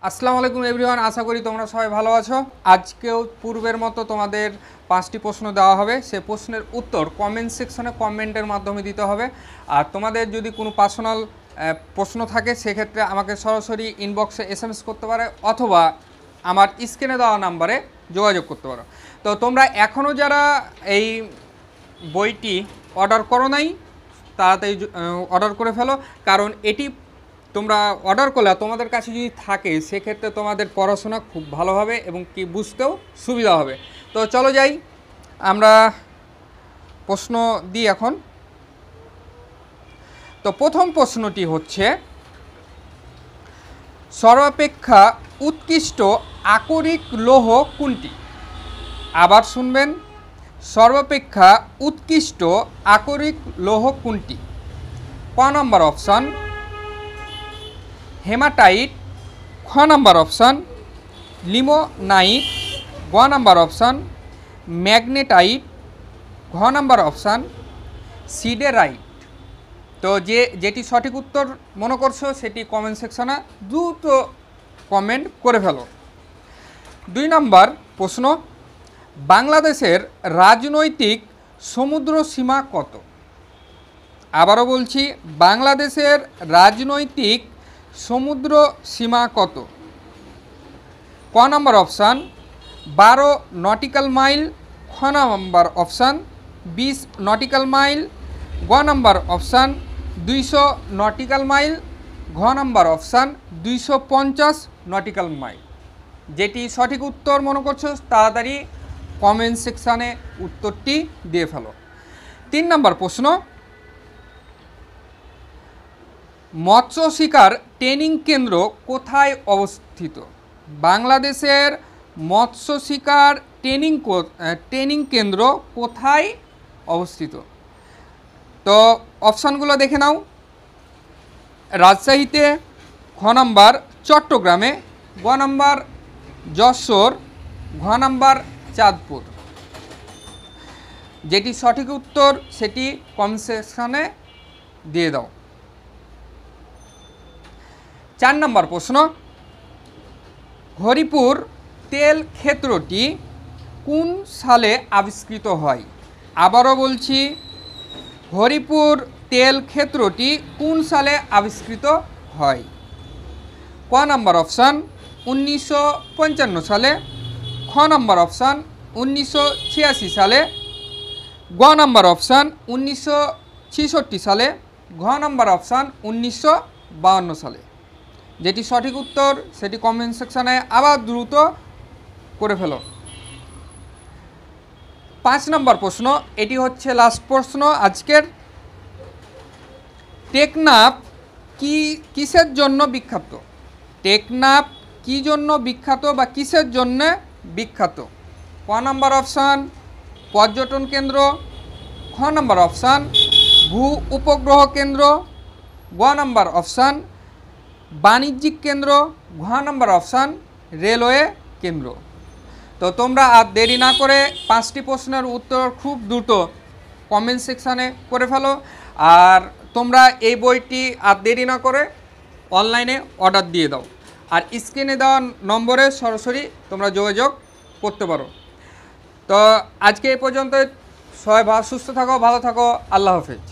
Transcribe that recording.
আসসালামু আলাইকুম এভরিওয়ান, আশা করি তোমরা সবাই ভালো আছো। আজকেও পূর্বের মতো তোমাদের 5টি প্রশ্ন দেওয়া হবে। সে প্রশ্নের উত্তর কমেন্ট সেকশনে কমেন্টের মাধ্যমে দিতে হবে। আর তোমাদের যদি কোনো পার্সোনাল প্রশ্ন থাকে সেক্ষেত্রে আমাকে সরাসরি ইনবক্সে SMS করতে পারে অথবা আমার স্ক্রিনে দেওয়া নাম্বারে যোগাযোগ করতে পারো। তো তোমরা এখনও যারা এই বইটি অর্ডার করো নাই তাড়াতাড়ি অর্ডার করে ফেলো, কারণ এটি তোমরা অর্ডার করলে তোমাদের কাছে যদি থাকে সেক্ষেত্রে তোমাদের পড়াশোনা খুব ভালো হবে এবং কি বুঝতেও সুবিধা হবে। তো চলো যাই, আমরা প্রশ্ন দিই এখন। তো প্রথম প্রশ্নটি হচ্ছে, সর্বাপেক্ষা উৎকৃষ্ট আকরিক লৌহ কোনটি? আবার শুনবেন, সর্বাপেক্ষা উৎকৃষ্ট আকরিক লৌহ কোনটি? ক নম্বর অপশান হেমাটাইট, খ নম্বর অপশান লিমোনাইট, গ নম্বর অপশান ম্যাগনেটাইট, ঘ নম্বর অপশান সিডেরাইট। তো যেটি সঠিক উত্তর মনে করছো সেটি কমেন্ট সেকশনে দ্রুত কমেন্ট করে ফেলো। 2 নম্বর প্রশ্ন, বাংলাদেশের রাজনৈতিক সমুদ্র সীমা কত? আবারও বলছি, বাংলাদেশের রাজনৈতিক সমুদ্র সীমা কত? ক নম্বর অপশান 12 নটিক্যাল মাইল, খ নম্বর অপশান 20 নটিক্যাল মাইল, গ নম্বর অপশান 200 নটিক্যাল মাইল, ঘ নম্বর অপশান 250 নটিক্যাল মাইল। যেটি সঠিক উত্তর মনে করছো তাড়াতাড়ি কমেন্ট সেকশানে উত্তরটি দিয়ে ফেলো। 3 নম্বর প্রশ্ন, মৎস্য শিকার ট্রেনিং কেন্দ্র কোথায় অবস্থিত? বাংলাদেশের মৎস্য শিকার ট্রেনিং কেন্দ্র কোথায় অবস্থিত? তো অপশানগুলো দেখে নাও। রাজশাহীতে, খ নম্বর চট্টগ্রামে, গ নম্বর যশোর, ঘ নম্বর চাঁদপুর। যেটি সঠিক উত্তর সেটি কমেন্ট সেকশনে দিয়ে দাও। 4 নম্বর প্রশ্ন, হরিপুর তেল ক্ষেত্রটি কোন সালে আবিষ্কৃত হয়? আবারও বলছি, হরিপুর তেল ক্ষেত্রটি কোন সালে আবিষ্কৃত হয়? ক নম্বর অপশান 1955 সালে, খ নম্বর অপশান 1986 সালে, গ নম্বর অপশান 1966 সালে, ঘ নম্বর অপশান 1952 সালে। যেটি সঠিক উত্তর সেটি কমেন্ট সেকশানে আবার দ্রুত করে ফেলো। 5 নম্বর প্রশ্ন, এটি হচ্ছে লাস্ট প্রশ্ন আজকের। টেকনাফ কিসের জন্য বিখ্যাত? টেকনাফ কি জন্য বিখ্যাত বা কিসের জন্য বিখ্যাত? ক নম্বর অপশান পর্যটন কেন্দ্র, খ নম্বর অপশান ভূ উপগ্রহ কেন্দ্র, গ নম্বর অপশান বাণিজ্যিক কেন্দ্র, ঘ নম্বর অপশান রেলওয়ে কেন্দ্র। তো তোমরা আর দেরি না করে 5টি প্রশ্নের উত্তর খুব দ্রুত কমেন্ট সেকশানে করে ফেলো। আর তোমরা এই বইটি আর দেরি না করে অনলাইনে অর্ডার দিয়ে দাও। আর স্ক্রিনে দেওয়া নম্বরে সরাসরি তোমরা যোগাযোগ করতে পারো। তো আজকে এই পর্যন্ত, সবাই সুস্থ থাকো, ভালো থাকো, আল্লাহ হাফেজ।